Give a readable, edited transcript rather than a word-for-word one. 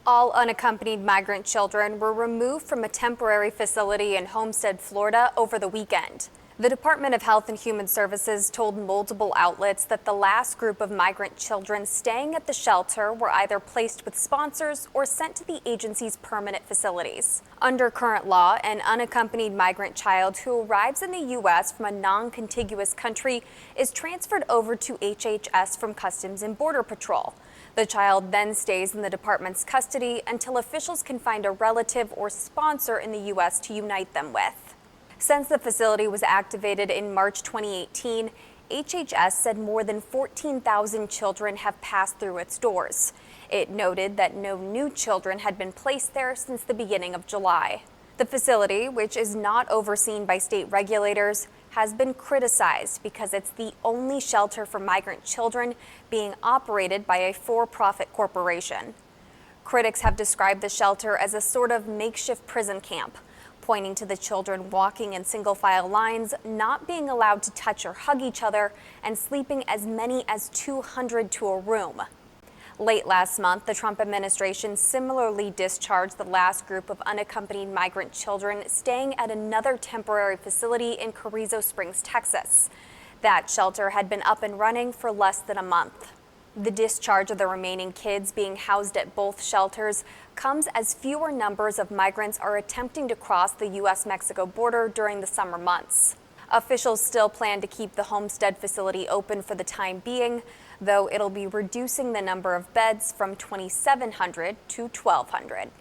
All unaccompanied migrant children were removed from a temporary facility in Homestead, Florida over the weekend. The Department of Health and Human Services told multiple outlets that the last group of migrant children staying at the shelter were either placed with sponsors or sent to the agency's permanent facilities. Under current law, an unaccompanied migrant child who arrives in the U.S. from a non-contiguous country is transferred over to HHS from Customs and Border Patrol. The child then stays in the department's custody until officials can find a relative or sponsor in the U.S. to unite them with. Since the facility was activated in March 2018, HHS said more than 14,000 children have passed through its doors. It noted that no new children had been placed there since the beginning of July. The facility, which is not overseen by state regulators, has been criticized because it's the only shelter for migrant children being operated by a for-profit corporation. Critics have described the shelter as a sort of makeshift prison camp, pointing to the children walking in single-file lines, not being allowed to touch or hug each other, and sleeping as many as 200 to a room. Late last month, the Trump administration similarly discharged the last group of unaccompanied migrant children staying at another temporary facility in Carrizo Springs, Texas. That shelter had been up and running for less than a month. The discharge of the remaining kids being housed at both shelters comes as fewer numbers of migrants are attempting to cross the U.S.-Mexico border during the summer months. Officials still plan to keep the Homestead facility open for the time being, though it'll be reducing the number of beds from 2,700 to 1,200.